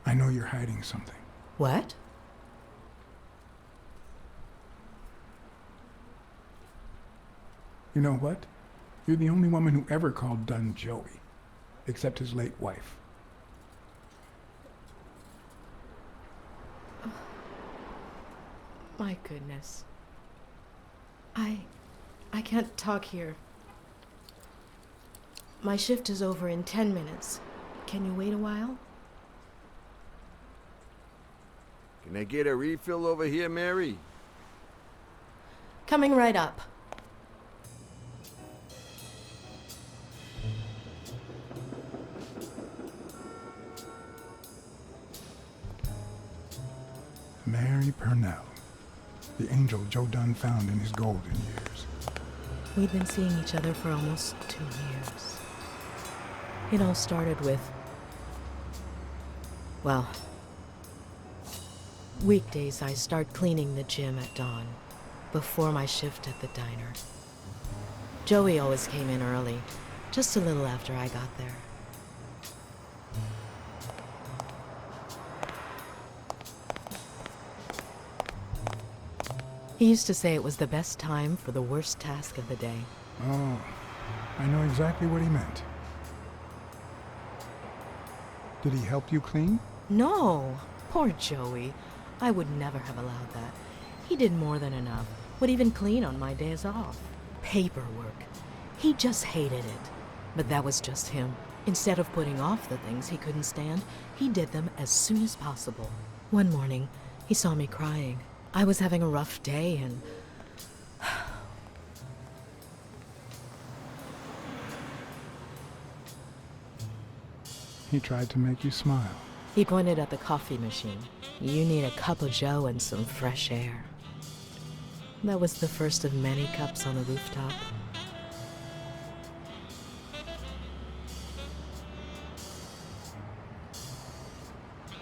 I know you're hiding something. What? You know what? You're the only woman who ever called Dunn Joey, except his late wife. My goodness. I can't talk here. My shift is over in 10 minutes. Can you wait a while? Can I get a refill over here, Mary? Coming right up. Mary Purnell, the angel Joe Dunn found in his golden years. We'd been seeing each other for almost 2 years. It all started with, well, weekdays I start cleaning the gym at dawn, before my shift at the diner. Joey always came in early, just a little after I got there. He used to say it was the best time for the worst task of the day. Oh, I know exactly what he meant. Did he help you clean? No, poor Joey. I would never have allowed that. He did more than enough, would even clean on my days off. Paperwork. He just hated it. But that was just him. Instead of putting off the things he couldn't stand, he did them as soon as possible. One morning, he saw me crying. I was having a rough day and... He tried to make you smile. He pointed at the coffee machine. You need a cup of joe and some fresh air. That was the first of many cups on the rooftop.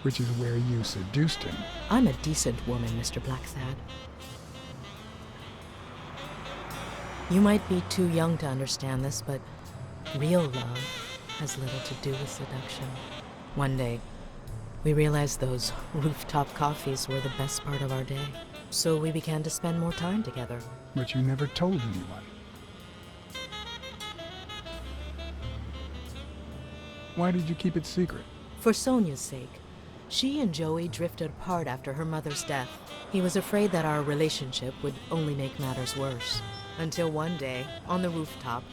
Which is where you seduced him. I'm a decent woman, Mr. Blacksad. You might be too young to understand this, but real love has little to do with seduction. One day, we realized those rooftop coffees were the best part of our day. So we began to spend more time together. But you never told anyone. Why did you keep it secret? For Sonia's sake. She and Joey drifted apart after her mother's death. He was afraid that our relationship would only make matters worse. Until one day, on the rooftop,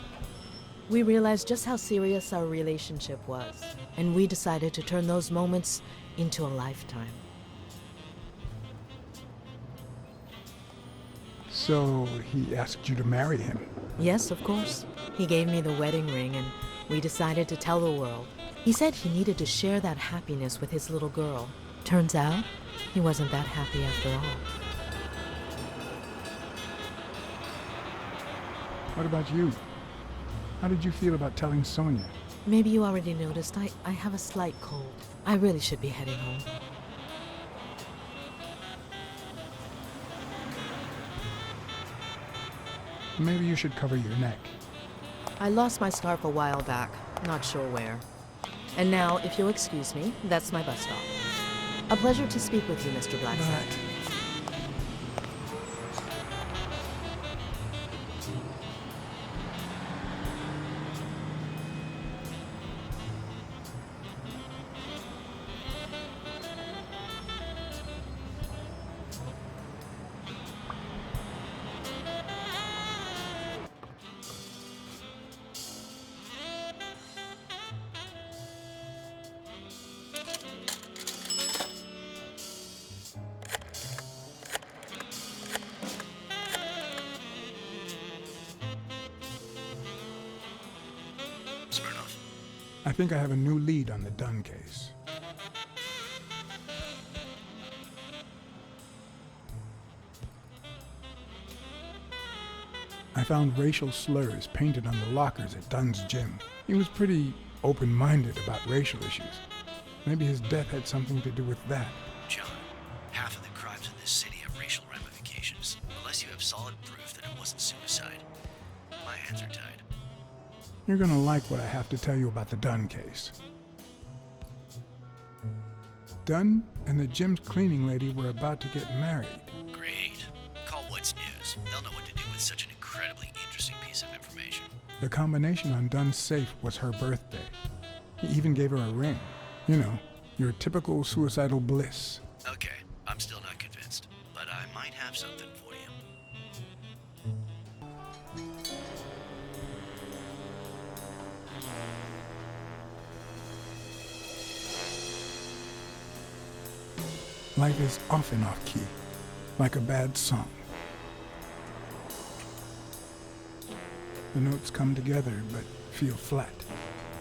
we realized just how serious our relationship was, and we decided to turn those moments into a lifetime. So he asked you to marry him? Yes, of course. He gave me the wedding ring, and we decided to tell the world. He said he needed to share that happiness with his little girl. Turns out, he wasn't that happy after all. What about you? How did you feel about telling Sonia? Maybe you already noticed, I have a slight cold. I really should be heading home. Maybe you should cover your neck. I lost my scarf a while back, not sure where. And now, if you'll excuse me, that's my bus stop. A pleasure to speak with you, Mr. Blacksad. I think I have a new lead on the Dunn case. I found racial slurs painted on the lockers at Dunn's gym. He was pretty open-minded about racial issues. Maybe his death had something to do with that. John, half of the crimes in this city have racial ramifications, unless you have solid proof that it wasn't suicide. My hands are tied. You're gonna like what I have to tell you about the Dunn case. Dunn and the gym's cleaning lady were about to get married. Great. Call What's News. They'll know what to do with such an incredibly interesting piece of information. The combination on Dunn's safe was her birthday. He even gave her a ring. You know, your typical suicidal bliss. Okay, I'm still not convinced, but I might have something for you. Life is often off key, like a bad song. The notes come together but feel flat,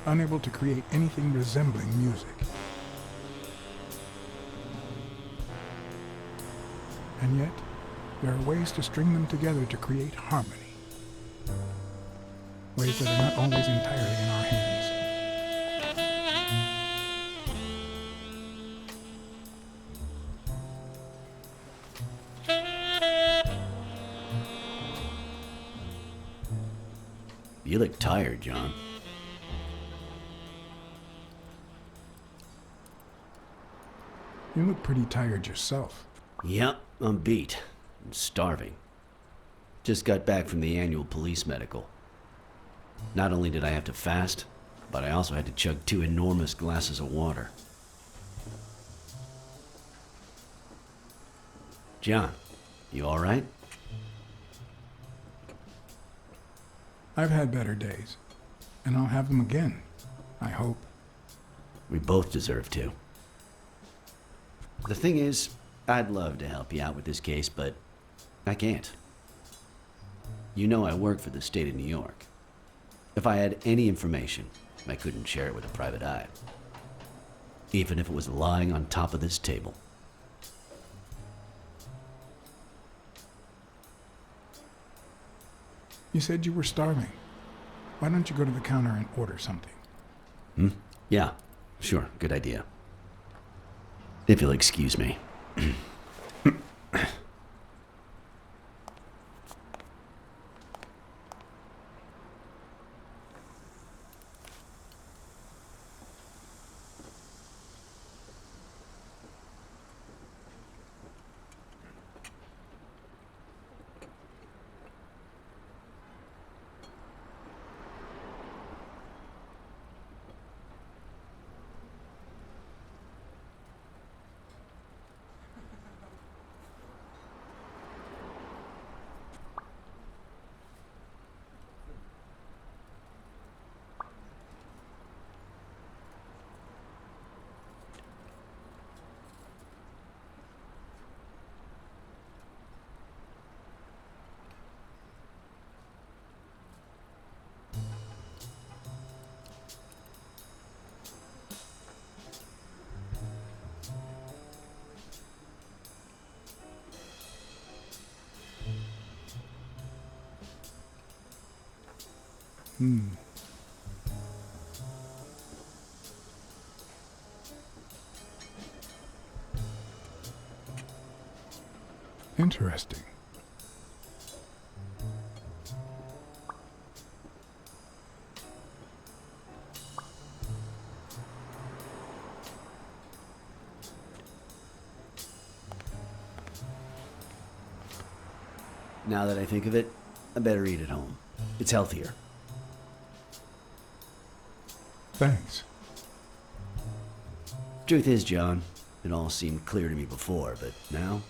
unable to create anything resembling music. And yet, there are ways to string them together to create harmony. Ways that are not always entirely in our hands. You look tired, John. You look pretty tired yourself. Yep, I'm beat. I'm starving. Just got back from the annual police medical. Not only did I have to fast, but I also had to chug 2 enormous glasses of water. John, you alright? I've had better days, and I'll have them again, I hope. We both deserve to. The thing is, I'd love to help you out with this case, but I can't. You know I work for the state of New York. If I had any information, I couldn't share it with a private eye. Even if it was lying on top of this table. You said you were starving. Why don't you go to the counter and order something? Yeah, sure, good idea. If you'll excuse me. Interesting. Now that I think of it, I better eat at home. It's healthier. Thanks. Truth is, John, it all seemed clear to me before, but now?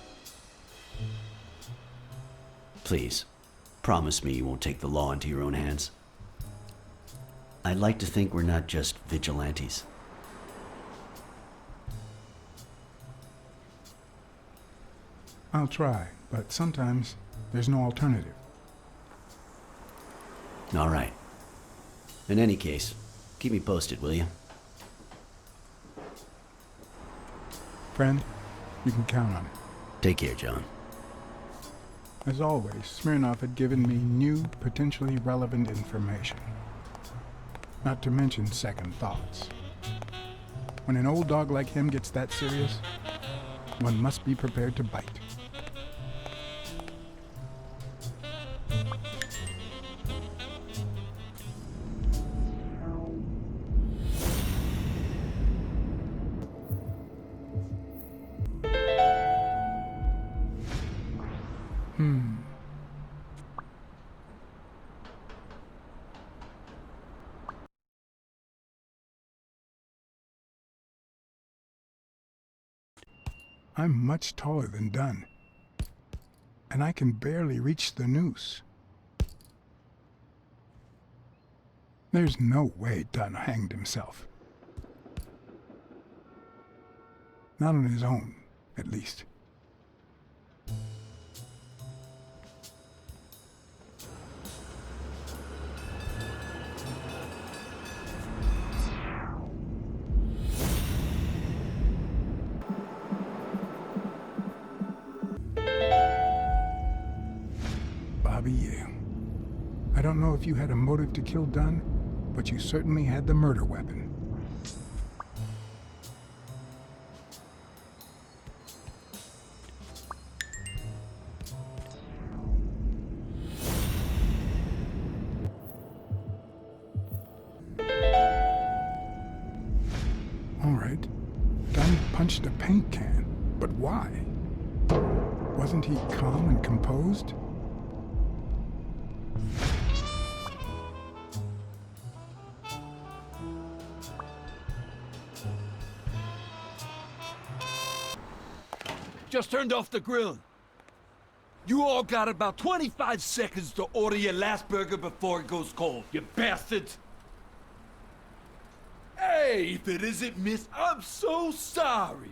Please, promise me you won't take the law into your own hands. I'd like to think we're not just vigilantes. I'll try, but sometimes there's no alternative. All right. In any case, keep me posted, will you? Friend, you can count on it. Take care, John. As always, Smirnov had given me new, potentially relevant information. Not to mention second thoughts. When an old dog like him gets that serious, one must be prepared to bite. I'm much taller than Dunn, and I can barely reach the noose. There's no way Dunn hanged himself. Not on his own, at least. Bobby, I don't know if you had a motive to kill Dunn, but you certainly had the murder weapon. All right. Dunn punched a paint can, but why? Wasn't he calm and composed? Just turned off the grill. You all got about 25 seconds to order your last burger before it goes cold, you bastards! Hey, if it isn't Miss, I'm so sorry.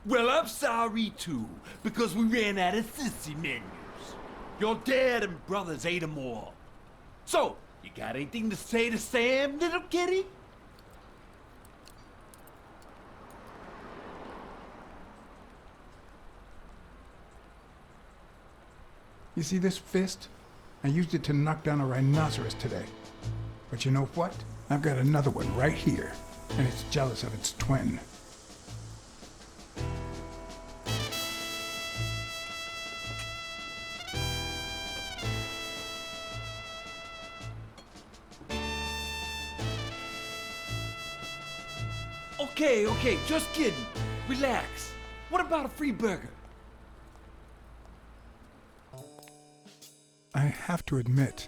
Well, I'm sorry too, because we ran out of sissy menus. Your dad and brothers ate them all. So, you got anything to say to Sam, little kitty? You see this fist? I used it to knock down a rhinoceros today. But you know what? I've got another one right here, and it's jealous of its twin. Okay, just kidding. Relax. What about a free burger? I have to admit,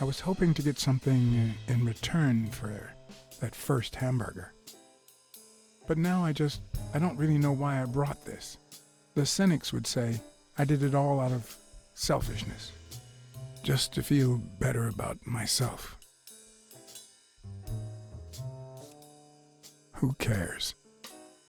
I was hoping to get something in return for that first hamburger. But now I don't really know why I brought this. The cynics would say I did it all out of selfishness, just to feel better about myself. Who cares?